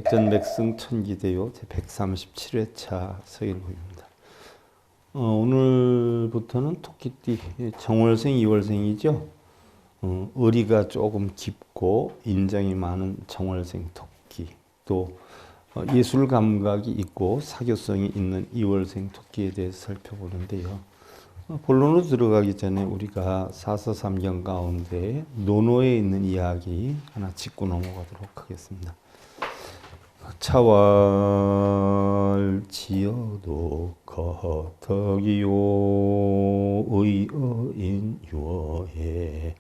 백전백승 천기대요 제137회차 서일구입니다. 오늘부터는 토끼띠 정월생 2월생이죠. 의리가 조금 깊고 인정이 많은 정월생 토끼, 또 예술 감각이 있고 사교성이 있는 2월생 토끼에 대해서 살펴보는데요. 본론으로 들어가기 전에 우리가 사서삼경 가운데 논어에 있는 이야기 하나 짚고 넘어가도록 하겠습니다. 차왈지어도 거덕이요 의어인 유어에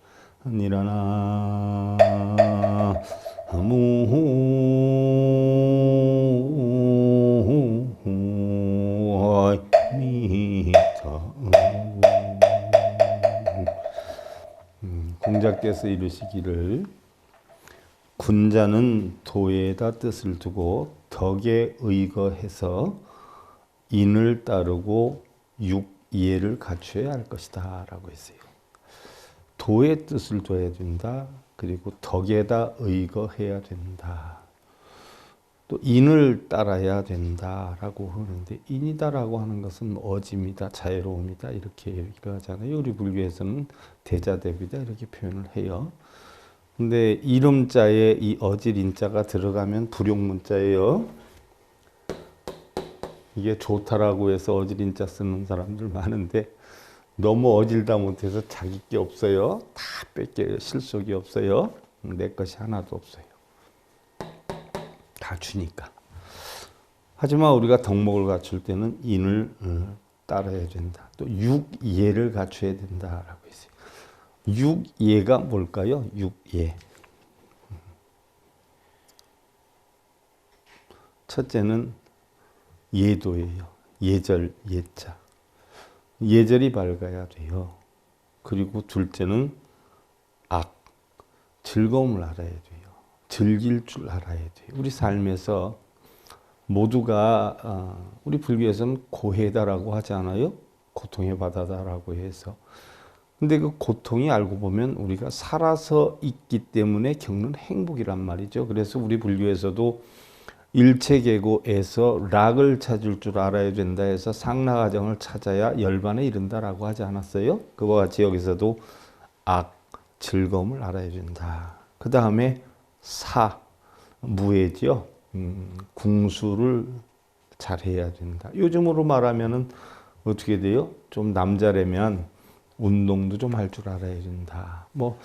니라나 공작께서 이르시기를 군자는 도에다 뜻을 두고 덕에 의거해서 인을 따르고 육예를 갖춰야 할 것이다 라고 했어요. 도의 뜻을 둬야 된다. 그리고 덕에다 의거해야 된다. 또 인을 따라야 된다 라고 하는데, 인이다라고 하는 것은 어짐이다, 자애로움이다 이렇게 얘기를 하잖아요. 우리 불교에서는 대자대비다 이렇게 표현을 해요. 근데 이름자에 이 어질 인자가 들어가면 불용문자예요. 이게 좋다라고 해서 어질 인자 쓰는 사람들 많은데 너무 어질다 못해서 자기 게 없어요. 다 뺏겨요. 실속이 없어요. 내 것이 하나도 없어요. 다 주니까. 하지만 우리가 덕목을 갖출 때는 인을 따라야 된다. 또 육예를 갖춰야 된다라고 했어요. 육예가 뭘까요? 육예. 첫째는 예도예요. 예절, 예자. 예절이 밝아야 돼요. 그리고 둘째는 악, 즐거움을 알아야 돼요. 즐길 줄 알아야 돼요. 우리 삶에서 모두가 우리 불교에서는 고해다라고 하지 않아요? 고통의 바다다라고 해서. 근데 그 고통이 알고 보면 우리가 살아서 있기 때문에 겪는 행복이란 말이죠. 그래서 우리 불교에서도 일체계고에서 락을 찾을 줄 알아야 된다 해서 상락아정을 찾아야 열반에 이른다라고 하지 않았어요? 그와 같이 여기서도 악, 즐거움을 알아야 된다. 그 다음에 사, 무예죠. 궁수를 잘해야 된다. 요즘으로 말하면은 어떻게 돼요? 좀 남자라면 운동도 좀 할 줄 알아야 된다. 뭐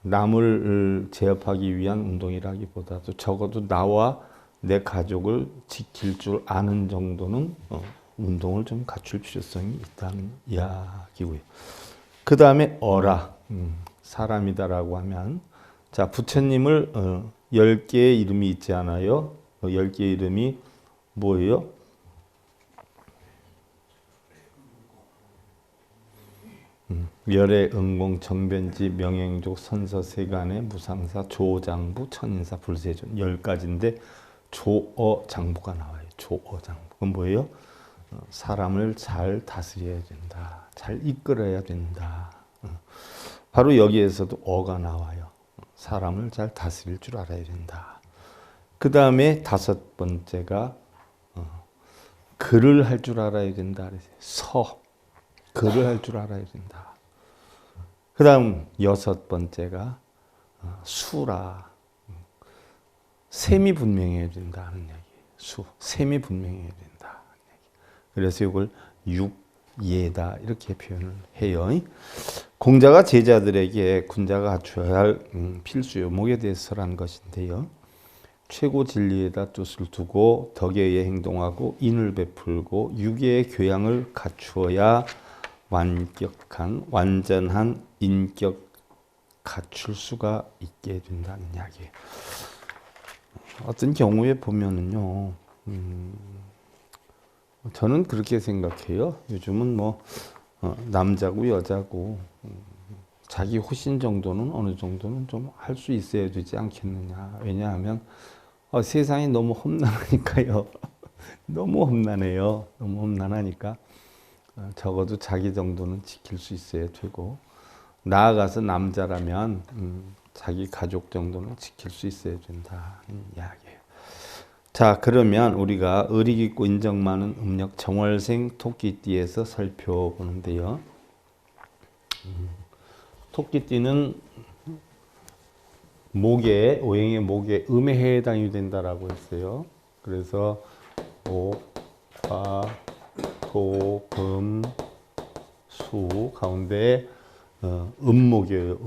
남을 제압하기 위한 운동이라기보다도 적어도 나와 내 가족을 지킬 줄 아는 정도는 운동을 좀 갖출 필요성이 있다는 이야기고요. 그 다음에 어라, 사람이다라고 하면, 자, 부처님을 10개의 이름이 있지 않아요? 10개의 이름이 뭐예요? 멸의 응공, 정변지, 명행족, 선서세간의 무상사, 조장부, 천인사, 불세존 10가지인데 조어장부가 나와요. 조어장부. 그건 뭐예요? 사람을 잘 다스려야 된다. 잘 이끌어야 된다. 바로 여기에서도 어가 나와요. 사람을 잘 다스릴 줄 알아야 된다. 그 다음에 5번째가 글을 할 줄 알아야 된다. 글을 할 줄 알아야 된다. 그 다음 6번째가 수라. 셈이 분명해야 된다는 얘기예요. 셈이 분명해야 된다. 그래서 이걸 육예다 이렇게 표현을 해요. 공자가 제자들에게 군자가 갖춰야 할 필수 요목에 대해서 설한 것인데요. 최고 진리에다 뜻을 두고 덕에 의해 행동하고 인을 베풀고 육예의 교양을 갖추어야 완전한 인격 갖출 수가 있게 된다는 이야기예요. 어떤 경우에 보면은요, 저는 그렇게 생각해요. 요즘은 뭐 남자고 여자고 자기 호신 정도는 어느 정도는 좀 할 수 있어야 되지 않겠느냐. 왜냐하면 세상이 너무 험난하니까요. 너무 험난해요. 너무 험난하니까 적어도 자기 정도는 지킬 수 있어야 되고, 나아가서 남자라면 자기 가족 정도는 지킬 수 있어야 된다는 이야기예요. 자, 그러면 우리가 의리 깊고 인정 많은 음력 정월생 토끼띠에서 살펴보는데요. 토끼띠는 목에, 오행의 목에 음에 해당이 된다라고 했어요. 그래서 목, 화, 토, 금, 수 가운데 음목이에요.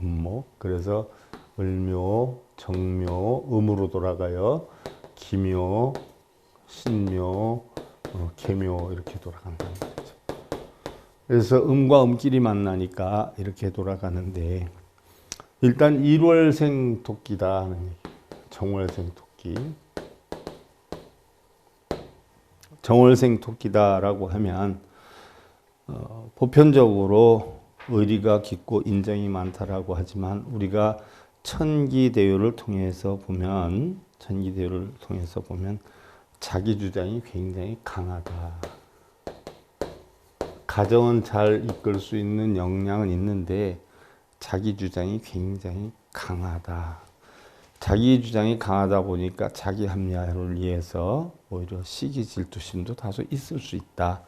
음목. 그래서 을묘, 정묘, 음으로 돌아가요. 기묘, 신묘, 계묘 이렇게 돌아간다는 거죠. 그래서 음과 음끼리 만나니까 이렇게 돌아가는데 일단 1월생 토끼다 하는 얘기. 정월생 토끼. 정월생 토끼다라고 하면 보편적으로 의리가 깊고 인정이 많다라고 하지만 우리가 천기대요를 통해서 보면 자기 주장이 굉장히 강하다. 가정은 잘 이끌 수 있는 역량은 있는데 자기 주장이 굉장히 강하다. 자기 주장이 강하다 보니까 자기 합리화를 위해서 오히려 시기 질투심도 다소 있을 수 있다.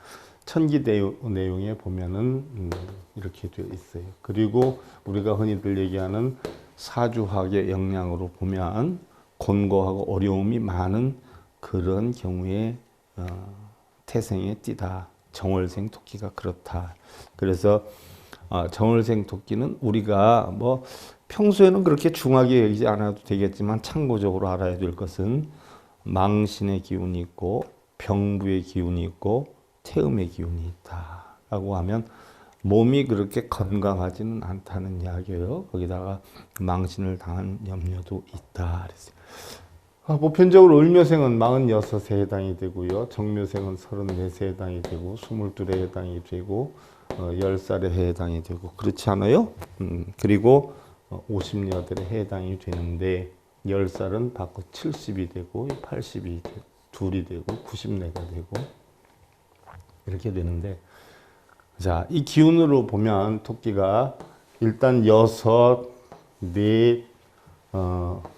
천기대요 내용에 보면은 이렇게 되어 있어요. 그리고 우리가 흔히들 얘기하는 사주학의 역량으로 보면 곤고하고 어려움이 많은 그런 경우에 태생의 띠다. 정월생 토끼가 그렇다. 그래서 정월생 토끼는 우리가 뭐 평소에는 그렇게 중하게 여기지 않아도 되겠지만 참고적으로 알아야 될 것은 망신의 기운이 있고 병부의 기운이 있고 태음의 기운이 있다라고 하면 몸이 그렇게 건강하지는 않다는 이야기예요. 거기다가 망신을 당한 염려도 있다. 그랬어요. 보편적으로 을묘생은 46세 해당이 되고요. 정묘생은 34세 해당이 되고 22에 해당이 되고 10살에 해당이 되고 그렇지 않아요? 그리고 50여들에 해당이 되는데 10살은 바꿔 70이 되고 80이 되고 둘이 되고 90내가 되고 이렇게 되는데 자, 이 기운으로 보면 토끼가 일단 6, 4,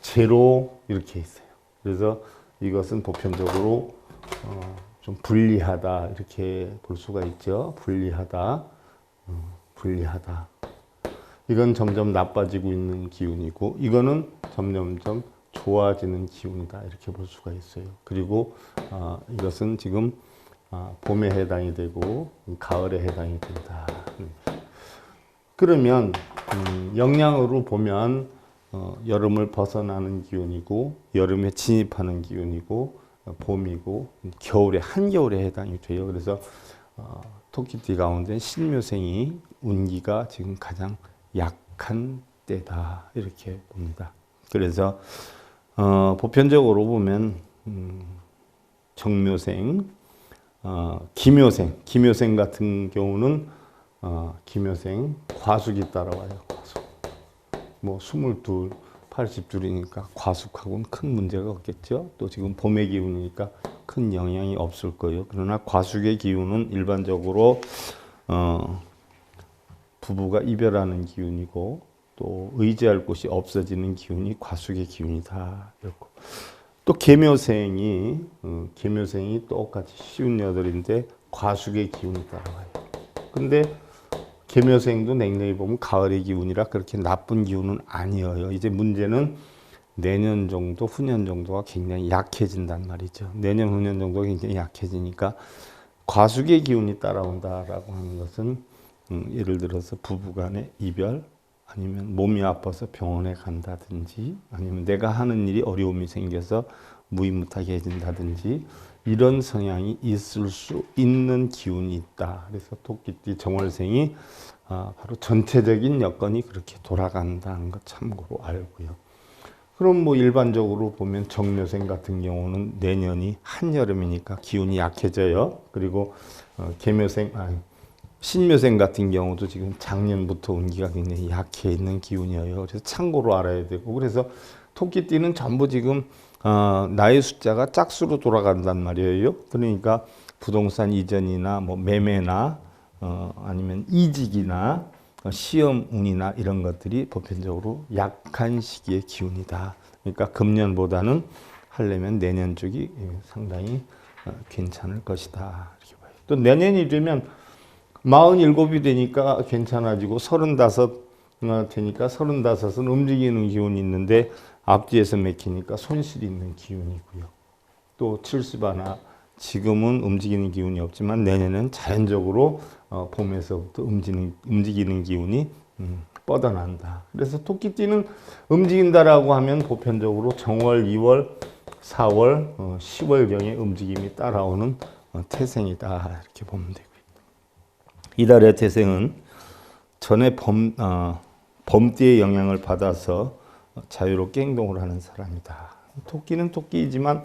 제로 이렇게 있어요. 그래서 이것은 보편적으로 좀 불리하다 이렇게 볼 수가 있죠. 불리하다. 이건 점점 나빠지고 있는 기운이고 이거는 점점점 좋아지는 기운이다 이렇게 볼 수가 있어요. 그리고 이것은 지금 봄에 해당이 되고 가을에 해당이 된다. 그러면 영양으로 보면 여름을 벗어나는 기운이고 여름에 진입하는 기운이고 봄이고 겨울에 한겨울에 해당이 돼요. 그래서 토끼띠 가운데 신묘생이 운기가 지금 가장 약한 때다 이렇게 봅니다. 그래서 보편적으로 보면 정묘생, 기묘생 같은 경우는 기묘생 과숙이 따라와요. 과숙. 뭐 22, 80줄이니까 과숙하고는 큰 문제가 없겠죠. 또 지금 봄의 기운이니까 큰 영향이 없을 거예요. 그러나 과숙의 기운은 일반적으로 부부가 이별하는 기운이고 또 의지할 곳이 없어지는 기운이 과숙의 기운이다. 이렇고 또 계묘생이 똑같이 쉬운 여덟인데 과숙의 기운이 따라와요. 근데 계묘생도 냉랭히 보면 가을의 기운이라 그렇게 나쁜 기운은 아니에요. 이제 문제는 내년 정도, 후년 정도가 굉장히 약해진단 말이죠. 내년, 후년 정도가 굉장히 약해지니까 과숙의 기운이 따라온다라고 하는 것은 예를 들어서 부부간의 이별 아니면 몸이 아파서 병원에 간다든지 아니면 내가 하는 일이 어려움이 생겨서 무의무하게 해진다든지 이런 성향이 있을 수 있는 기운이 있다. 그래서 토끼띠 정월생이 바로 전체적인 여건이 그렇게 돌아간다는 것 참고로 알고요. 그럼 뭐 일반적으로 보면 정묘생 같은 경우는 내년이 한여름이니까 기운이 약해져요. 그리고 신묘생 같은 경우도 지금 작년부터 운기가 굉장히 약해 있는 기운이에요. 그래서 참고로 알아야 되고 그래서 토끼띠는 전부 지금 나의 숫자가 짝수로 돌아간단 말이에요. 그러니까 부동산 이전이나 뭐 매매나 아니면 이직이나 시험 운이나 이런 것들이 보편적으로 약한 시기의 기운이다. 그러니까 금년보다는 하려면 내년 쪽이 상당히 괜찮을 것이다. 이렇게 봐요. 또 내년이 되면 47이 되니까 괜찮아지고 35 되니까 35은 움직이는 기운이 있는데 앞뒤에서 맥히니까 손실이 있는 기운이고요. 또 70하나 지금은 움직이는 기운이 없지만 내년은 자연적으로 봄에서부터 움직이는 기운이 뻗어난다. 그래서 토끼띠는 움직인다라고 하면 보편적으로 정월, 2월, 4월, 10월경에 움직임이 따라오는 태생이다. 이렇게 보면 되고요. 이달의 태생은 전에 범띠의 영향을 받아서 자유롭게 행동을 하는 사람이다. 토끼는 토끼이지만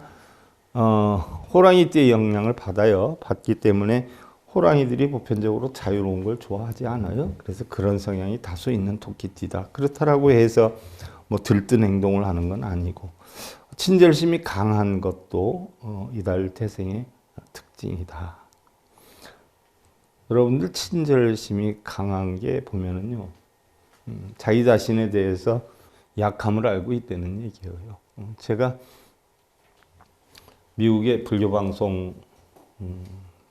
호랑이띠의 영향을 받기 때문에 호랑이들이 보편적으로 자유로운 걸 좋아하지 않아요. 그래서 그런 성향이 다소 있는 토끼띠다. 그렇다라고 해서 뭐 들뜬 행동을 하는 건 아니고 친절심이 강한 것도 이달 태생의 특징이다. 여러분들 친절심이 강한 게 보면은요, 자기 자신에 대해서 약함을 알고 있다는 얘기예요. 제가 미국의 불교방송,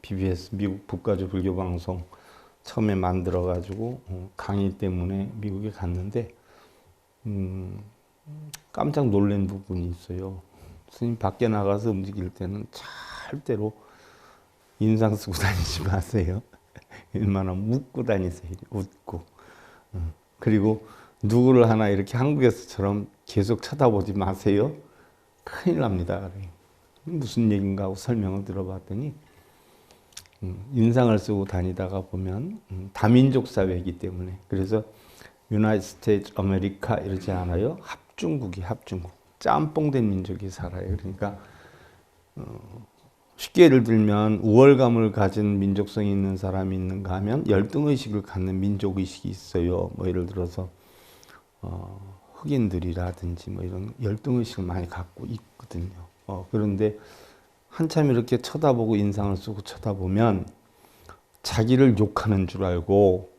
BBS, 미국 북가주 불교방송 처음에 만들어가지고 강의 때문에 미국에 갔는데, 깜짝 놀란 부분이 있어요. 스님 밖에 나가서 움직일 때는 절대로 인상 쓰고 다니지 마세요. 웬만하면 웃고 다니세요. 웃고. 그리고 누구를 하나 이렇게 한국에서처럼 계속 쳐다보지 마세요. 큰일 납니다. 무슨 얘기인가 하고 설명을 들어봤더니 인상을 쓰고 다니다가 보면 다민족 사회이기 때문에, 그래서 유나이티드 스테이트 아메리카 이러지 않아요. 합중국. 짬뽕된 민족이 살아요. 그러니까 쉽게 예를 들면 우월감을 가진 민족성이 있는 사람이 있는가 하면 열등의식을 갖는 민족의식이 있어요. 뭐 예를 들어서 흑인들이라든지 뭐 이런 열등의식을 많이 갖고 있거든요. 그런데 한참 이렇게 쳐다보고 인상을 쓰고 쳐다보면 자기를 욕하는 줄 알고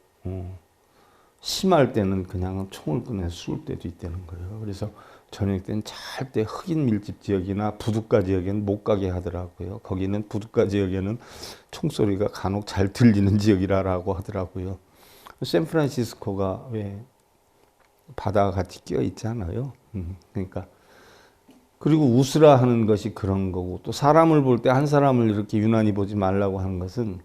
심할 때는 그냥 총을 꺼내 쏠 때도 있다는 거예요. 그래서 저녁 때는 절대 흑인 밀집 지역이나 부둣가 지역에는 못 가게 하더라고요. 거기는 부둣가 지역에는 총소리가 간혹 잘 들리는 지역이라고 하더라고요. 샌프란시스코가 왜 바다가 같이 끼어 있잖아요. 그러니까 그리고 웃으라 하는 것이 그런 거고, 또 사람을 볼 때 한 사람을 이렇게 유난히 보지 말라고 하는 것은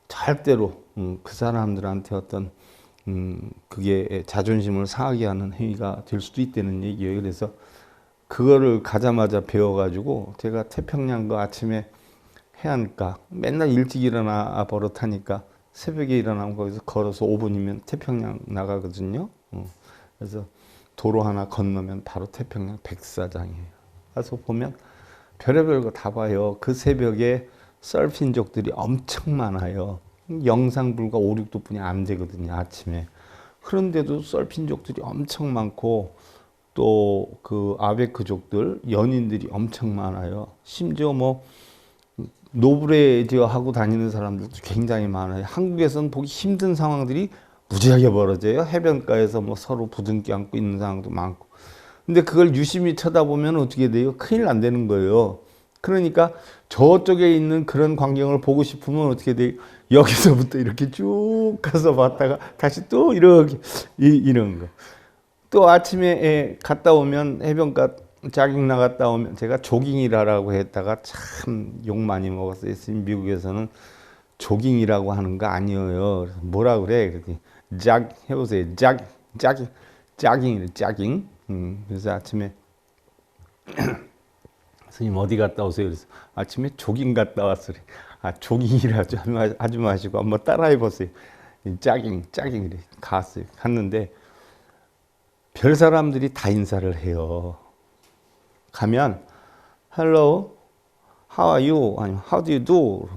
절대로 그 사람들한테 어떤 그게 자존심을 상하게 하는 행위가 될 수도 있다는 얘기예요. 그래서 그거를 가자마자 배워가지고 제가 태평양도 아침에 해안가 맨날 일찍 일어나 버릇하니까 새벽에 일어나면 거기서 걸어서 5분이면 태평양 나가거든요. 그래서 도로 하나 건너면 바로 태평양 백사장이에요. 가서 보면 별의별 거 다 봐요. 그 새벽에 서핑족들이 엄청 많아요. 영상 불과 5, 6도뿐이 안 되거든요, 아침에. 그런데도 서핑족들이 엄청 많고, 또 그 아베크족들, 연인들이 엄청 많아요. 심지어 뭐 노브레지어 하고 다니는 사람들도 굉장히 많아요. 한국에서는 보기 힘든 상황들이 무지하게 벌어져요. 해변가에서 뭐 서로 부둥켜 안고 있는 상황도 많고. 근데 그걸 유심히 쳐다보면 어떻게 돼요? 큰일 안 되는 거예요. 그러니까 저쪽에 있는 그런 광경을 보고 싶으면 어떻게 돼요? 여기서부터 이렇게 쭉 가서 봤다가 다시 또 이렇게 이런 거. 또 아침에 갔다 오면 해변가 자깅 나갔다 오면, 제가 조깅이라고 했다가 참 욕 많이 먹었어요. 미국에서는 조깅이라고 하는 거 아니에요. 그래서 뭐라 그래? 그랬더니 해보세요. 짜깅. 그래서 아침에 스님 어디 갔다 오세요? 그래서 아침에 조깅 갔다 왔어요. 조깅이라 하지 마시고 한번 따라해 보세요. 짜깅 이래 갔는데 별 사람들이 다 인사를 해요. 가면 hello, how are you? 아니면 how do you do?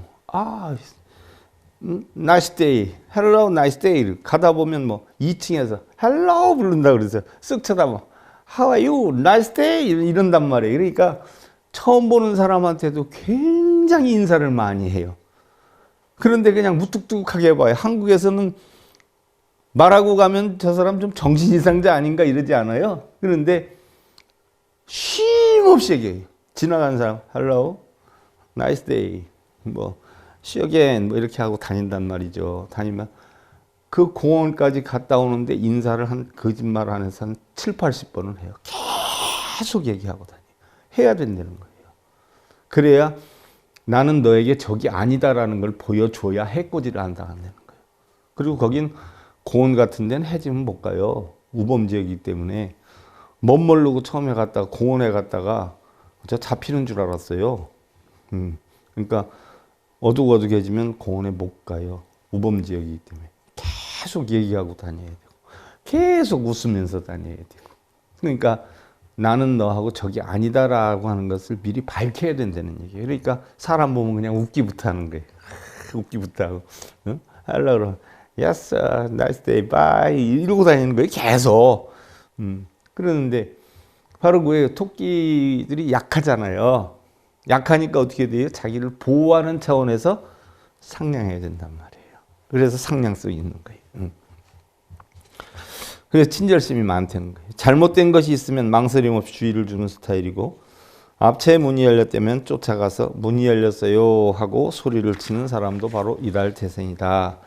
nice day, hello, nice day. 가다 보면 뭐 2층에서 hello 부른다 그래서 쓱 쳐다봐. how are you? nice day 이런단 말이에요. 그러니까 처음 보는 사람한테도 굉장히 인사를 많이 해요. 그런데 그냥 무뚝뚝하게 봐요. 한국에서는 말하고 가면 저 사람 좀 정신 이상자 아닌가 이러지 않아요? 그런데 쉼없이 얘기해요. 지나가는 사람 hello, nice day, 뭐 see you again 뭐 이렇게 하고 다닌단 말이죠. 다니면 그 공원까지 갔다 오는데 인사를 한 거짓말 안 해서 한 7, 80번은 해요. 계속 얘기하고 다녀요. 해야 된다는 거예요. 그래야 나는 너에게 적이 아니다라는 걸 보여줘야 해코지를 안 당한다는 거예요. 그리고 거긴 공원 같은 데는 해지면 못 가요. 우범지역이기 때문에. 멋모르고 처음에 갔다가 공원에 갔다가 저 잡히는 줄 알았어요. 그러니까 어둑어둑해지면 공원에 못 가요. 우범지역이기 때문에. 계속 얘기하고 다녀야 되고 계속 웃으면서 다녀야 되고 그러니까 나는 너하고 적이 아니다라고 하는 것을 미리 밝혀야 된다는 얘기예요. 그러니까 사람 보면 그냥 웃기부터 하는 거예요. 웃기부터 하고 hello, yes, nice day, bye 이러고 다니는 거예요. 계속. 그러는데 바로 그예요. 토끼들이 약하잖아요. 약하니까 어떻게 돼요? 자기를 보호하는 차원에서 상냥해야 된단 말이에요. 그래서 상냥성이 있는 거예요. 그래서 친절심이 많다는 거예요. 잘못된 것이 있으면 망설임 없이 주의를 주는 스타일이고 앞채 문이 열렸다면 쫓아가서 문이 열렸어요 하고 소리를 치는 사람도 바로 이달 태생이다.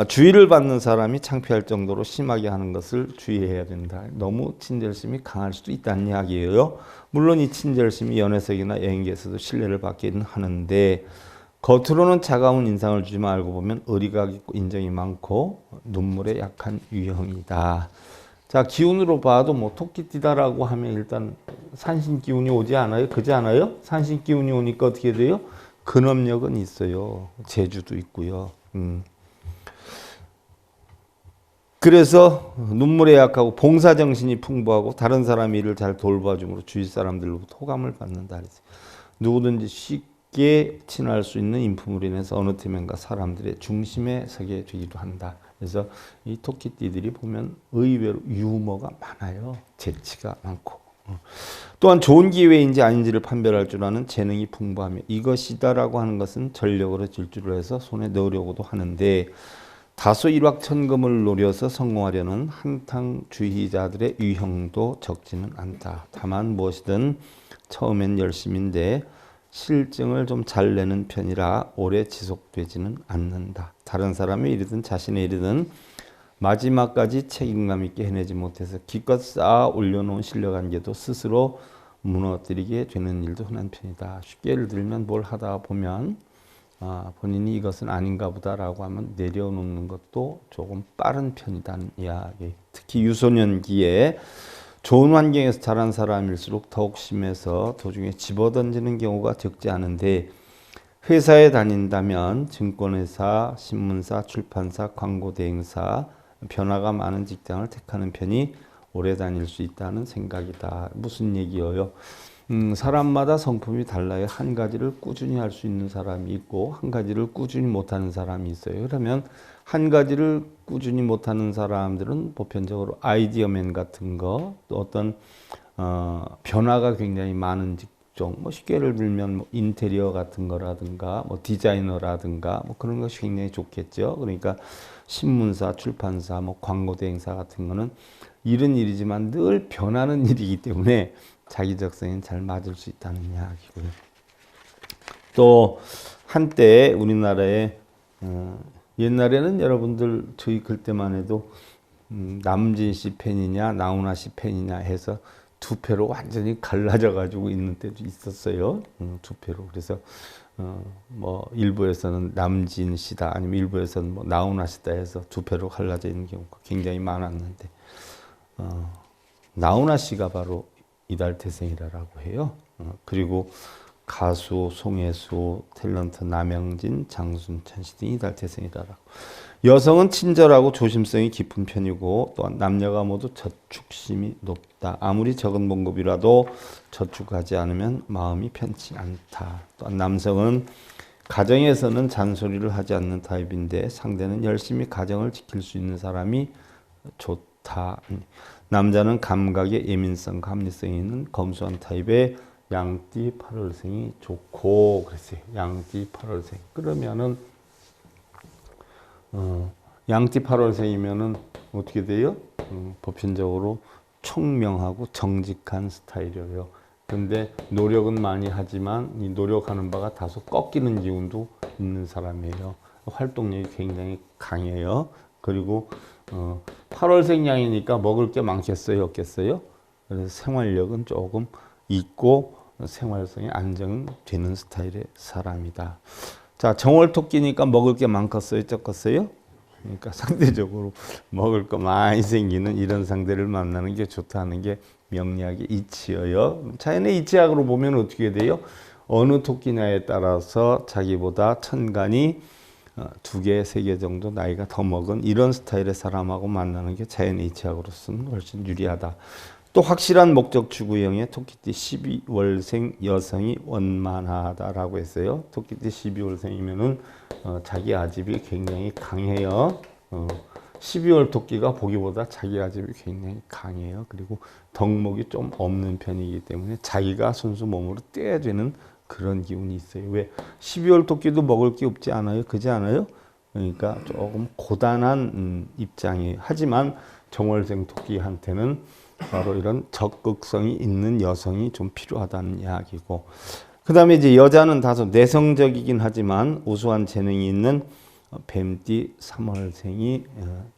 주의를 받는 사람이 창피할 정도로 심하게 하는 것을 주의해야 된다. 너무 친절심이 강할 수도 있다는 이야기예요. 물론 이 친절심이 연애색이나 여행계에서도 신뢰를 받기는 하는데 겉으로는 차가운 인상을 주지만 알고 보면 의리가 있고 인정이 많고 눈물에 약한 유형이다. 자, 기운으로 봐도 뭐 토끼띠다라고 하면 일단 산신 기운이 오지 않아요? 그지 않아요? 산신 기운이 오니까 어떻게 돼요? 근업력은 있어요. 재주도 있고요. 그래서 눈물에 약하고 봉사정신이 풍부하고 다른 사람 일을 잘 돌봐줌으로 주위 사람들로부터 호감을 받는다. 누구든지 쉽게 친할 수 있는 인품으로 인해서 어느 틈엔가 사람들의 중심에 서게 되기도 한다. 그래서 이 토끼띠들이 보면 의외로 유머가 많아요. 재치가 많고. 또한 좋은 기회인지 아닌지를 판별할 줄 아는 재능이 풍부하며 이것이다라고 하는 것은 전력으로 질주를 해서 손에 넣으려고도 하는데 다소 일확천금을 노려서 성공하려는 한탕주의자들의 유형도 적지는 않다. 다만 무엇이든 처음엔 열심인데 실증을 좀 잘 내는 편이라 오래 지속되지는 않는다. 다른 사람의 일이든 자신의 일이든 마지막까지 책임감 있게 해내지 못해서 기껏 쌓아 올려놓은 실력 한계도 스스로 무너뜨리게 되는 일도 흔한 편이다. 쉽게 예를 들면 뭘 하다 보면 본인이 이것은 아닌가 보다라고 하면 내려놓는 것도 조금 빠른 편이라는 이야기. 특히 유소년기에 좋은 환경에서 자란 사람일수록 더욱 심해서 도중에 집어던지는 경우가 적지 않은데 회사에 다닌다면 증권회사, 신문사, 출판사, 광고대행사 변화가 많은 직장을 택하는 편이 오래 다닐 수 있다는 생각이다. 무슨 얘기예요? 사람마다 성품이 달라요. 한 가지를 꾸준히 할 수 있는 사람이 있고 한 가지를 꾸준히 못하는 사람이 있어요. 그러면 한 가지를 꾸준히 못하는 사람들은 보편적으로 아이디어맨 같은 거, 또 어떤 변화가 굉장히 많은 직종, 뭐 쉽게 예를 들면 뭐 인테리어 같은 거라든가, 뭐 디자이너라든가, 뭐 그런 것이 굉장히 좋겠죠. 그러니까 신문사, 출판사, 뭐 광고대행사 같은 거는 일은 일이지만 늘 변하는 일이기 때문에 자기 적성엔 잘 맞을 수 있다는 이야기고요. 또 한때 우리나라에 옛날에는 여러분들 저희 글 때만 해도 남진 씨 팬이냐 나훈아 씨 팬이냐 해서 두 패로 완전히 갈라져 가지고 있는 때도 있었어요. 두 패로. 그래서 뭐 일부에서는 남진 씨다 아니면 일부에서는 뭐 나훈아 씨다 해서 두 패로 갈라져 있는 경우가 굉장히 많았는데 나훈아 씨가 바로 이달 태생이라고 해요. 그리고 가수 송혜수, 탤런트 남영진, 장순천 씨 등이 이달 태생이라고. 여성은 친절하고 조심성이 깊은 편이고 또한 남녀가 모두 저축심이 높다. 아무리 적은 봉급이라도 저축하지 않으면 마음이 편치 않다. 또한 남성은 가정에서는 잔소리를 하지 않는 타입인데 상대는 열심히 가정을 지킬 수 있는 사람이 좋다. 남자는 감각에 예민성, 합리성이 있는 검소한 타입의 양띠 8월생이 좋고 그랬어요. 양띠 8월생. 그러면은 양띠 8월생이면은 어떻게 돼요? 보편적으로 총명하고 정직한 스타일이에요. 근데 노력은 많이 하지만 이 노력하는 바가 다소 꺾이는 기운도 있는 사람이에요. 활동력이 굉장히 강해요. 그리고 8월생 양이니까 먹을 게 많겠어요, 없겠어요? 그래서 생활력은 조금 있고 생활성이 안정되는 스타일의 사람이다. 자, 정월토끼니까 먹을 게 많겠어요, 적겠어요? 그러니까 상대적으로 먹을 거 많이 생기는 이런 상대를 만나는 게 좋다는 게 명리학의 이치예요. 자연의 이치학으로 보면 어떻게 돼요? 어느 토끼냐에 따라서 자기보다 천간이 2개, 3개 정도 나이가 더 먹은 이런 스타일의 사람하고 만나는 게 자연의 이치학으로서는 훨씬 유리하다. 또 확실한 목적 추구형의 토끼띠 12월생 여성이 원만하다라고 했어요. 토끼띠 12월생이면은 자기 아집이 굉장히 강해요. 12월 토끼가 보기보다 자기 아집이 굉장히 강해요. 그리고 덕목이 좀 없는 편이기 때문에 자기가 손수 몸으로 떼야 되는 그런 기운이 있어요. 왜? 12월 토끼도 먹을 게 없지 않아요? 그지 않아요? 그러니까 조금 고단한 입장이에요. 하지만 정월생 토끼한테는 바로 이런 적극성이 있는 여성이 좀 필요하다는 이야기고, 그 다음에 이제 여자는 다소 내성적이긴 하지만 우수한 재능이 있는 뱀띠 3월생이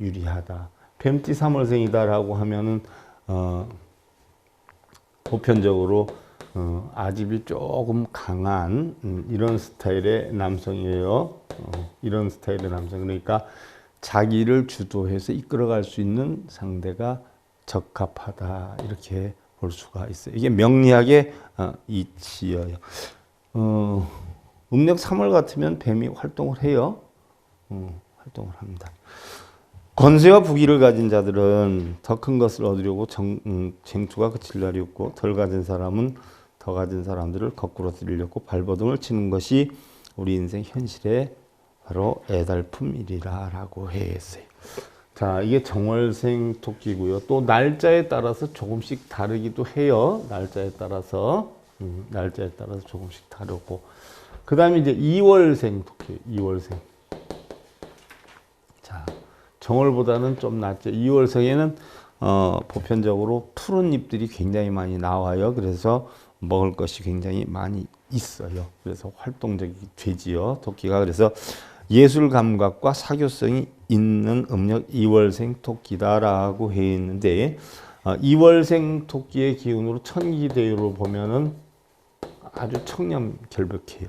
유리하다. 뱀띠 3월생이다라고 하면은 보편적으로 아집이 조금 강한 이런 스타일의 남성이에요. 이런 스타일의 남성. 그러니까 자기를 주도해서 이끌어갈 수 있는 상대가 적합하다, 이렇게 볼 수가 있어요. 이게 명리학의 이치예요. 음력 3월 같으면 뱀이 활동을 해요. 활동을 합니다. 권세와 부귀를 가진 자들은 더 큰 것을 얻으려고 쟁투가 그칠 날이 없고, 덜 가진 사람은 더 가진 사람들을 거꾸로 들이려고 발버둥을 치는 것이 우리 인생 현실의 바로 애달픔이리라라고 했어요. 자, 이게 정월생 토끼고요. 또 날짜에 따라서 조금씩 다르기도 해요. 날짜에 따라서 조금씩 다르고. 그 다음에 이제 2월생 토끼, 2월생. 자, 정월보다는 좀 낫죠. 2월생에는 보편적으로 푸른 잎들이 굉장히 많이 나와요. 그래서 먹을 것이 굉장히 많이 있어요. 그래서 활동적이 되지요, 토끼가. 그래서 예술 감각과 사교성이 있는 음력 2월생 토끼다라고 해 있는데, 2월생 토끼의 기운으로 천기대유로 보면은 아주 청렴결백해요.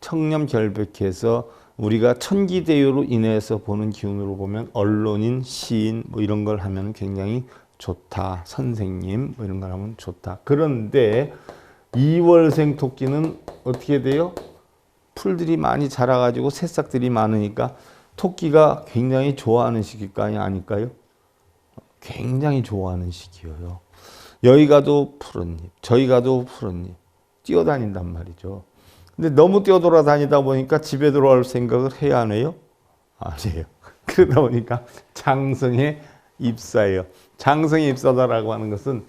청렴결백해서 우리가 천기대유로 인해서 보는 기운으로 보면 언론인, 시인 뭐 이런 걸 하면 굉장히 좋다. 선생님 뭐 이런 걸 하면 좋다. 그런데 2월생 토끼는 어떻게 돼요? 풀들이 많이 자라가지고 새싹들이 많으니까 토끼가 굉장히 좋아하는 시기까지 아닐까요? 굉장히 좋아하는 시기예요. 여기 가도 푸른 잎, 저기 가도 푸른 잎, 뛰어다닌단 말이죠. 근데 너무 뛰어돌아다니다 보니까 집에 들어올 생각을 해야 하네요? 아니에요. 그러다 보니까 장성에 입사해요. 장성에 입사다라고 하는 것은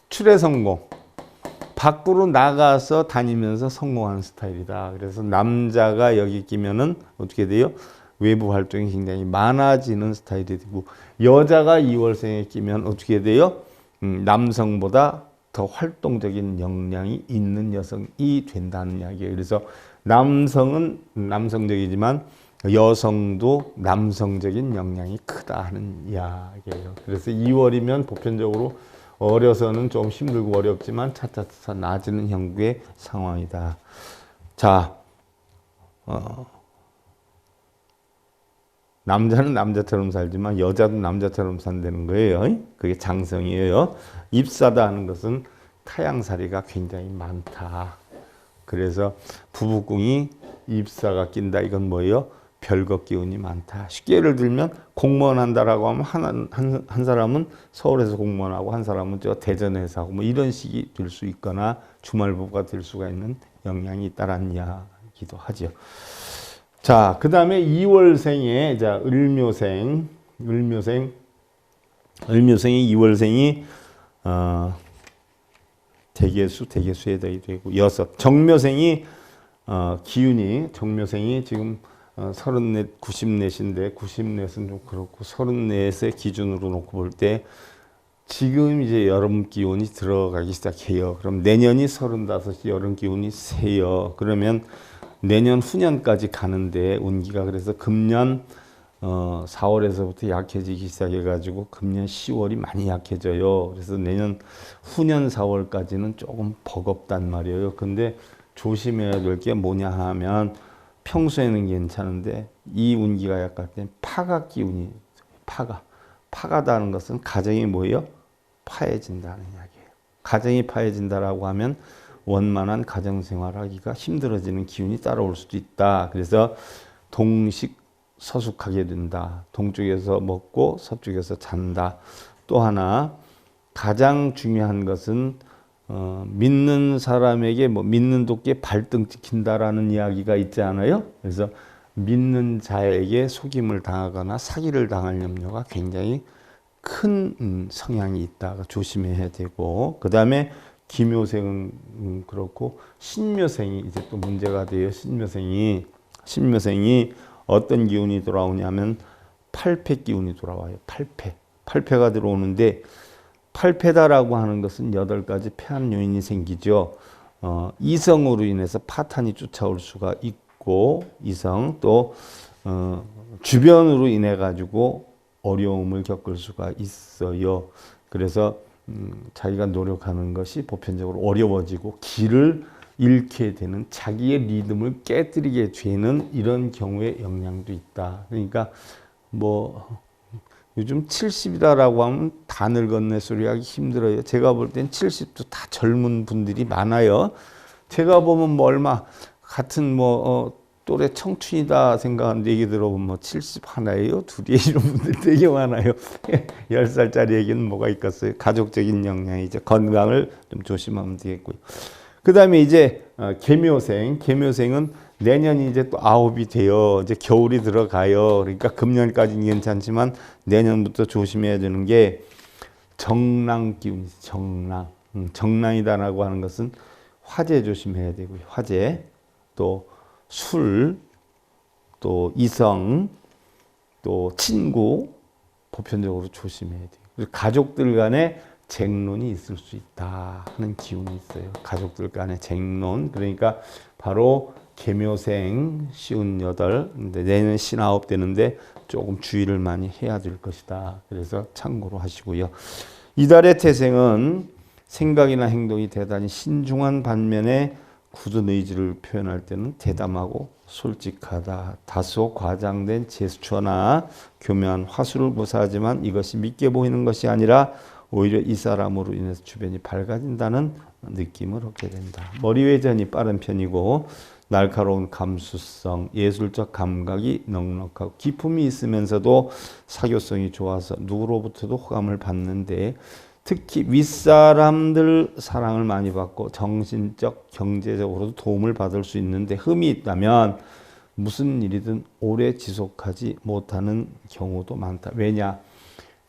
출애 성공, 밖으로 나가서 다니면서 성공하는 스타일이다. 그래서 남자가 여기 끼면은 어떻게 돼요? 외부 활동이 굉장히 많아지는 스타일이 되고, 여자가 2월생에 끼면 어떻게 돼요? 남성보다 더 활동적인 역량이 있는 여성이 된다는 이야기예요. 그래서 남성은 남성적이지만 여성도 남성적인 역량이 크다 하는 이야기예요. 그래서 2월이면 보편적으로 어려서는 좀 힘들고 어렵지만 차차차 나아지는 형국의 상황이다. 자, 남자는 남자처럼 살지만 여자도 남자처럼 산다는 거예요. 그게 장성이에요. 입사다 하는 것은 타양살이가 굉장히 많다. 그래서 부부궁이 입사가 낀다. 이건 뭐예요? 별거 기운이 많다. 쉽게 예를 들면 공무원 한다라고 하면 한 사람은 서울에서 공무원하고 한 사람은 저 대전에서 하고 뭐 이런 식이 될 수 있거나 주말부부가 될 수가 있는 영향이 있다라는 이야기도 하죠. 자, 그 다음에 2월생에 자 을묘생이 2월생이 대개수에 되고 여섯. 정묘생이 기운이 정묘생이 지금 34, 94인데 94은 좀 그렇고 34의 기준으로 놓고 볼 때 지금 이제 여름 기운이 들어가기 시작해요. 그럼 내년이 35이 여름 기운이 세요. 그러면 내년 후년까지 가는데 운기가 그래서 금년 4월에서부터 약해지기 시작해가지고 금년 10월이 많이 약해져요. 그래서 내년 후년 4월까지는 조금 버겁단 말이에요. 근데 조심해야 될 게 뭐냐 하면 평소에는 괜찮은데 이 운기가 약할 땐 파가 기운이 파가다는 것은 가정이 뭐예요? 파해진다는 이야기예요. 가정이 파해진다라고 하면 원만한 가정생활하기가 힘들어지는 기운이 따라올 수도 있다. 그래서 동식서숙하게 된다. 동쪽에서 먹고 서쪽에서 잔다. 또 하나 가장 중요한 것은 믿는 사람에게 믿는 도끼에 발등 찍힌다라는 이야기가 있지 않아요? 그래서 믿는 자에게 속임을 당하거나 사기를 당할 염려가 굉장히 큰 성향이 있다가 조심해야 되고, 그 다음에 기묘생은 그렇고 신묘생이 이제 또 문제가 돼요. 신묘생이 어떤 기운이 돌아오냐면 팔패 기운이 돌아와요. 팔패가 들어오는데 팔패다라고 하는 것은 8가지 폐한 요인이 생기죠. 이성으로 인해서 파탄이 쫓아올 수가 있고, 이성 또 주변으로 인해 가지고 어려움을 겪을 수가 있어요. 그래서 자기가 노력하는 것이 보편적으로 어려워지고 길을 잃게 되는, 자기의 리듬을 깨뜨리게 되는 이런 경우의 영향도 있다. 그러니까 요즘 70이다라고 하면 다 늙었네 소리 하기 힘들어요. 제가 볼 땐 70도 다 젊은 분들이 많아요. 제가 보면 얼마 같은 또래 청춘이다 생각하는데 얘기 들어보면 70 하나예요? 둘이에요? 이런 분들 되게 많아요. 10살짜리에게는 뭐가 있겠어요? 가족적인 영향이죠. 건강을 좀 조심하면 되겠고요. 그 다음에 이제 계묘생은 내년이 이제 또 9이 돼요. 이제 겨울이 들어가요. 그러니까 금년까지는 괜찮지만 내년부터 조심해야 되는 게 정랑 기운이죠. 정랑이다라고 하는 것은 화재 조심해야 되고요. 화재, 또 술, 또 이성, 또 친구 보편적으로 조심해야 돼요. 그리고 가족들 간에 쟁론이 있을 수 있다 하는 기운이 있어요. 가족들 간의 쟁론. 그러니까 바로 계묘생 58, 근데 내년 59 되는데 조금 주의를 많이 해야 될 것이다. 그래서 참고로 하시고요. 이달의 태생은 생각이나 행동이 대단히 신중한 반면에 굳은 의지를 표현할 때는 대담하고 솔직하다. 다소 과장된 제스처나 교묘한 화술을 구사하지만 이것이 믿게 보이는 것이 아니라 오히려 이 사람으로 인해서 주변이 밝아진다는 느낌을 얻게 된다. 머리 회전이 빠른 편이고 날카로운 감수성, 예술적 감각이 넉넉하고 기품이 있으면서도 사교성이 좋아서 누구로부터도 호감을 받는데 특히 윗사람들 사랑을 많이 받고 정신적, 경제적으로도 도움을 받을 수 있는데 흠이 있다면 무슨 일이든 오래 지속하지 못하는 경우도 많다. 왜냐?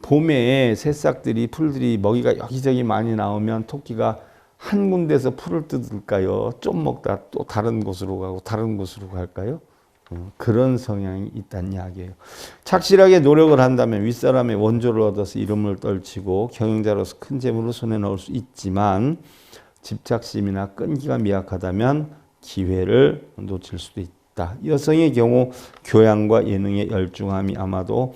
봄에 새싹들이, 풀들이 먹이가 여기저기 많이 나오면 토끼가 한 군데서 풀을 뜯을까요? 좀 먹다 또 다른 곳으로 가고 다른 곳으로 갈까요? 그런 성향이 있다는 이야기예요. 착실하게 노력을 한다면 윗사람의 원조를 얻어서 이름을 떨치고 경영자로서 큰 재물을 손에 넣을 수 있지만 집착심이나 끈기가 미약하다면 기회를 놓칠 수도 있다. 여성의 경우 교양과 예능의 열중함이 아마도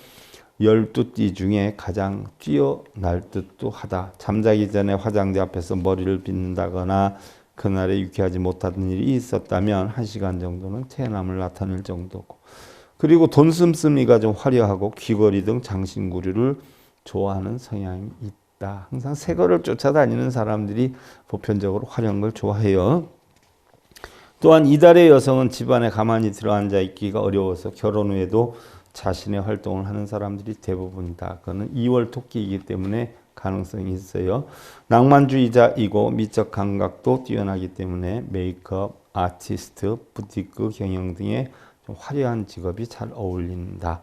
12띠 중에 가장 뛰어날 듯도 하다. 잠자기 전에 화장대 앞에서 머리를 빗는다거나 그날에 유쾌하지 못하던 일이 있었다면 1시간 정도는 태어남을 나타낼 정도고, 그리고 돈 씀씀이가 좀 화려하고 귀걸이 등 장신구리를 좋아하는 성향이 있다. 항상 새 거를 쫓아다니는 사람들이 보편적으로 화려한 걸 좋아해요. 또한 이달의 여성은 집안에 가만히 들어앉아 있기가 어려워서 결혼 후에도 자신의 활동을 하는 사람들이 대부분이다. 그거는 2월 토끼이기 때문에 가능성이 있어요. 낭만주의자이고 미적 감각도 뛰어나기 때문에 메이크업, 아티스트, 부티크 경영 등의 좀 화려한 직업이 잘 어울린다.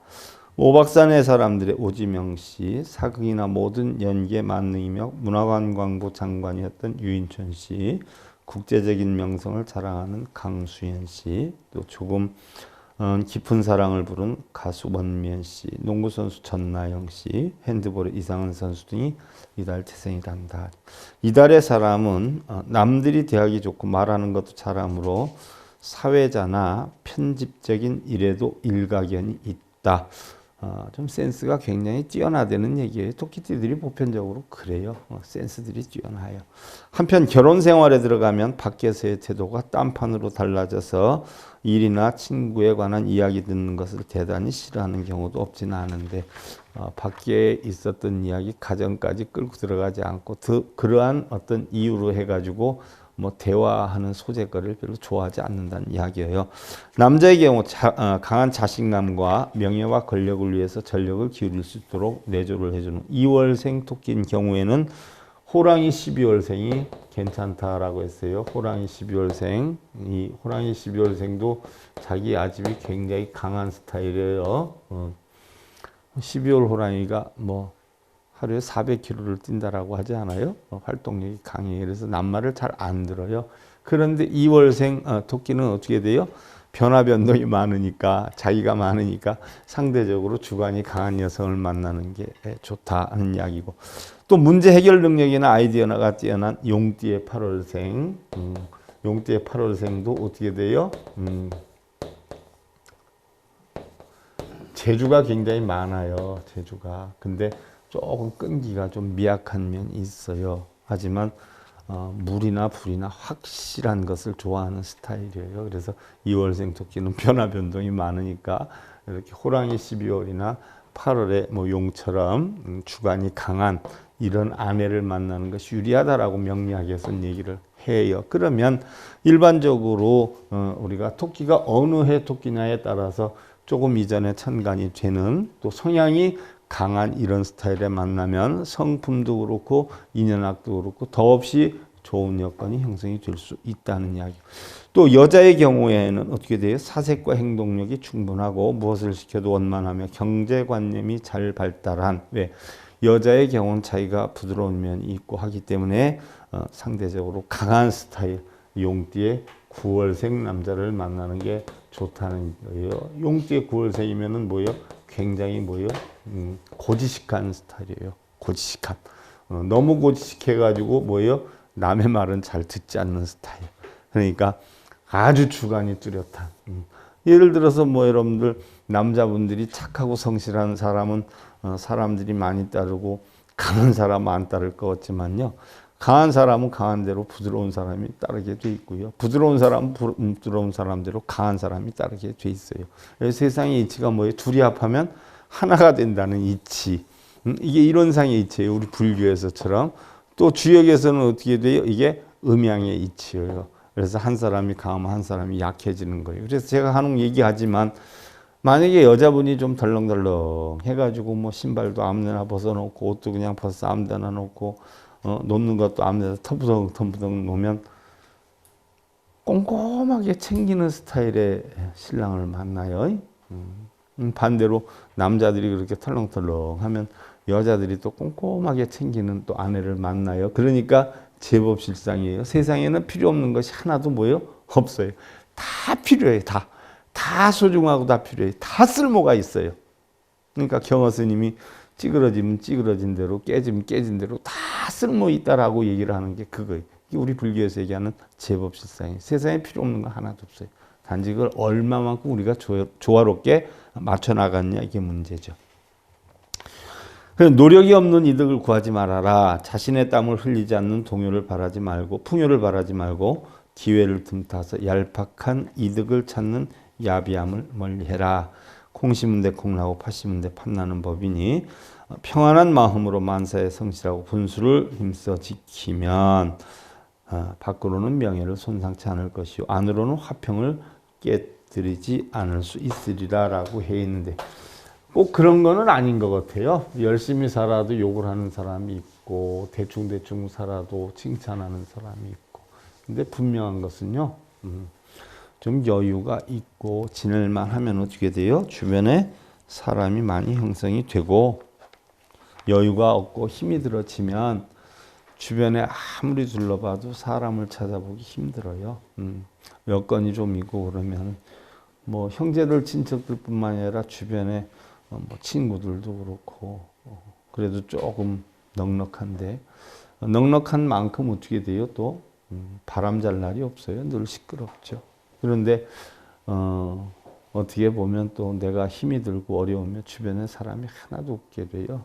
오박산의 사람들의 오지명 씨, 사극이나 모든 연기의 만능이며 문화관광부 장관이었던 유인촌 씨, 국제적인 명성을 자랑하는 강수현 씨, 또 조금 깊은 사랑을 부른 가수 원미연 씨, 농구 선수 전나영 씨, 핸드볼의 이상은 선수 등이 이달 태생이란다. 이달의 사람은 남들이 대하기 좋고 말하는 것도 잘하므로 사회자나 편집적인 일에도 일가견이 있다. 좀 센스가 굉장히 뛰어나다는 얘기예요. 토끼띠들이 보편적으로 그래요. 센스들이 뛰어나요. 한편 결혼 생활에 들어가면 밖에서의 태도가 딴판으로 달라져서 일이나 친구에 관한 이야기 듣는 것을 대단히 싫어하는 경우도 없지는 않은데 밖에 있었던 이야기 가정까지 끌고 들어가지 않고 그러한 어떤 이유로 해가지고 뭐 대화하는 소재거리를 별로 좋아하지 않는다는 이야기예요. 남자의 경우 강한 자신감과 명예와 권력을 위해서 전력을 기울일 수 있도록 내조를 해주는 2월생 토끼인 경우에는 호랑이 12월생이 괜찮다라고 했어요. 호랑이 12월생. 이 호랑이 12월생도 자기 아집이 굉장히 강한 스타일이에요. 12월 호랑이가 뭐 하루에 400km를 뛴다라고 하지 않아요? 활동력이 강해요. 그래서 낱말을 잘 안 들어요. 그런데 2월생 토끼는 어떻게 돼요? 변화 변동이 많으니까, 자기가 많으니까 상대적으로 주관이 강한 여성을 만나는 게 좋다는 이야기고, 또 문제 해결 능력이나 아이디어가 뛰어난 용띠의 8월생, 용띠의 8월생도 어떻게 돼요? 재주가 굉장히 많아요. 재주가. 근데 조금 끈기가 좀 미약한 면이 있어요. 하지만 물이나 불이나 확실한 것을 좋아하는 스타일이에요. 그래서 2월생 토끼는 변화 변동이 많으니까 이렇게 호랑이 12월이나 8월에 뭐 용처럼 주관이 강한 이런 아내를 만나는 것이 유리하다라고 명리학에서는 얘기를 해요. 그러면 일반적으로 우리가 토끼가 어느 해 토끼냐에 따라서 조금 이전에 천간이 되는 또 성향이 강한 이런 스타일에 만나면 성품도 그렇고 인연학도 그렇고 더없이 좋은 여건이 형성이 될 수 있다는 이야기. 또 여자의 경우에는 어떻게 돼요? 사색과 행동력이 충분하고 무엇을 시켜도 원만하며 경제관념이 잘 발달한, 왜? 여자의 경우는 자기가 부드러운 면이 있고 하기 때문에 상대적으로 강한 스타일, 용띠의 9월생 남자를 만나는 게 좋다는 거예요. 용띠의 9월생이면은 뭐예요? 굉장히 뭐예요? 고지식한 스타일이에요. 고지식한. 너무 고지식해가지고 뭐예요? 남의 말은 잘 듣지 않는 스타일. 그러니까 아주 주관이 뚜렷한. 예를 들어서 뭐 여러분들 남자분들이 착하고 성실한 사람은 사람들이 많이 따르고 강한 사람은 안 따를 것 같지만요. 강한 사람은 강한 대로 부드러운 사람이 따르게 돼 있고요. 부드러운 사람은 부드러운 사람대로 강한 사람이 따르게 돼 있어요. 세상의 이치가 뭐예요? 둘이 합하면 하나가 된다는 이치. 이게 이론상의 이치예요. 우리 불교에서처럼. 또 주역에서는 어떻게 돼요? 이게 음양의 이치예요. 그래서 한 사람이 강하면 한 사람이 약해지는 거예요. 그래서 제가 한혹 얘기하지만 만약에 여자분이 좀 덜렁덜렁 해가지고 뭐 신발도 아무데나 벗어놓고 옷도 그냥 벗어 아무데나 놓고 놓는 것도 아무데나 터부덩 놓으면 꼼꼼하게 챙기는 스타일의 신랑을 만나요. 반대로 남자들이 그렇게 털렁털렁 하면 여자들이 또 꼼꼼하게 챙기는 또 아내를 만나요. 그러니까 제법 실상이에요. 세상에는 필요 없는 것이 하나도 뭐예요? 없어요. 다 필요해요. 다 소중하고 다 필요해요. 다 쓸모가 있어요. 그러니까 경허 스님이 찌그러지면 찌그러진 대로 깨지면 깨진 대로 다 쓸모 있다라고 얘기를 하는 게 그거예요. 이게 우리 불교에서 얘기하는 제법 실상이에요. 세상에 필요 없는 거 하나도 없어요. 단지 그걸 얼마만큼 우리가 조화롭게 맞춰 나갔냐 이게 문제죠. 노력이 없는 이득을 구하지 말아라. 자신의 땀을 흘리지 않는 풍요를 바라지 말고 기회를 틈타서 얄팍한 이득을 찾는 야비함을 멀리해라. 콩 심은 데 콩나고 팥 심은 데 팥나는 법이니 평안한 마음으로 만사에 성실하고 분수를 힘써 지키면 밖으로는 명예를 손상치 않을 것이요 안으로는 화평을 깨뜨리지 않을 수 있으리라 라고 해 있는데 꼭 그런 거는 아닌 것 같아요. 열심히 살아도 욕을 하는 사람이 있고 대충 살아도 칭찬하는 사람이 있고, 근데 분명한 것은요, 좀 여유가 있고 지낼만 하면 어떻게 돼요? 주변에 사람이 많이 형성이 되고, 여유가 없고 힘이 들어지면 주변에 아무리 둘러봐도 사람을 찾아보기 힘들어요. 여건이 좀 있고 그러면 뭐 형제들 친척들뿐만 아니라 주변에 뭐 친구들도 그렇고 그래도 조금 넉넉한데 넉넉한 만큼 어떻게 돼요? 또 바람 잘 날이 없어요. 늘 시끄럽죠. 그런데 어떻게 보면 또 내가 힘이 들고 어려우면 주변에 사람이 하나도 없게 돼요.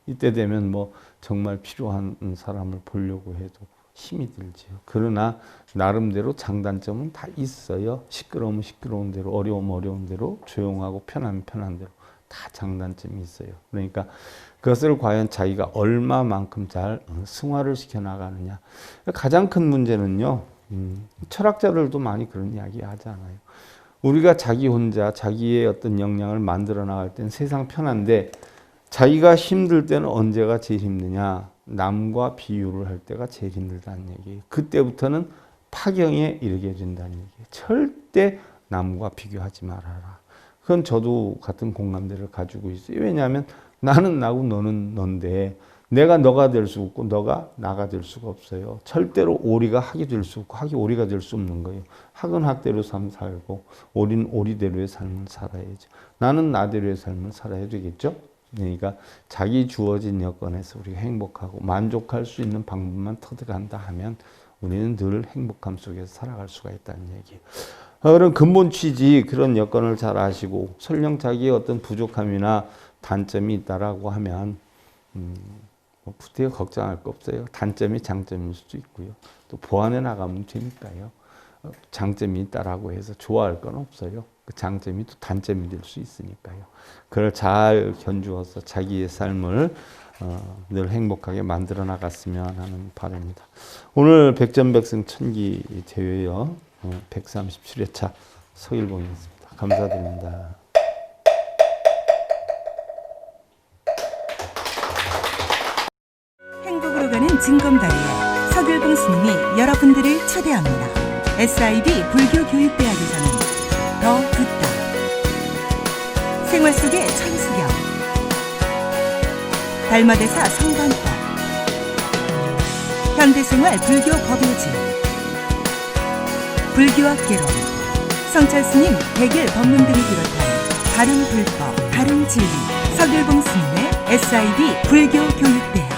이때 되면 뭐 정말 필요한 사람을 보려고 해도 힘이 들지요. 그러나 나름대로 장단점은 다 있어요. 시끄러우면 시끄러운 대로, 어려우면 어려운 대로, 조용하고 편하면 편한 대로 다 장단점이 있어요. 그러니까 그것을 과연 자기가 얼마만큼 잘 승화를 시켜 나가느냐. 가장 큰 문제는요. 철학자들도 많이 그런 이야기 하잖아요. 우리가 자기 혼자 자기의 어떤 역량을 만들어 나갈 땐 세상 편한데 자기가 힘들 때는 언제가 제일 힘드냐? 남과 비유를 할 때가 제일 힘들다는 얘기예요. 그때부터는 파경에 이르게 된다는 얘기예요. 절대 남과 비교하지 말아라. 그건 저도 같은 공감대를 가지고 있어요. 왜냐하면 나는 나고 너는 넌데 내가 너가 될 수 없고 너가 나가 될 수가 없어요. 절대로 오리가 학이 될 수 없고 학이 오리가 될 수 없는 거예요. 학은 학대로 삶 살고 오리는 오리대로의 삶을 살아야죠. 나는 나대로의 삶을 살아야 되겠죠. 그러니까 자기 주어진 여건에서 우리가 행복하고 만족할 수 있는 방법만 터득한다 하면 우리는 늘 행복함 속에서 살아갈 수가 있다는 얘기예요. 그런 근본 취지, 그런 여건을 잘 아시고 설령 자기의 어떤 부족함이나 단점이 있다라고 하면 뭐 부대에 걱정할 거 없어요. 단점이 장점일 수도 있고요. 또 보완해 나가면 되니까요. 장점이 있다라고 해서 좋아할 건 없어요. 그 장점이 또 단점이 될 수 있으니까요. 그걸 잘 견주어서 자기의 삶을 늘 행복하게 만들어 나갔으면 하는 바람입니다. 오늘 백전백승 천기 대회요. 137회차 서일봉이었습니다. 감사드립니다. 행복으로 가는 징검다리에 서길봉 스님이 여러분들을 초대합니다. SIB 불교교육대학에서는 더 듣다, 생활 속의 천수경, 달마대사 성관법, 현대생활 불교 법요지, 불교학개론, 성찰스님 백일 법문 등을 비롯한 다른 불법, 다른 진리, 서길봉 스님의 SIB 불교교육대학.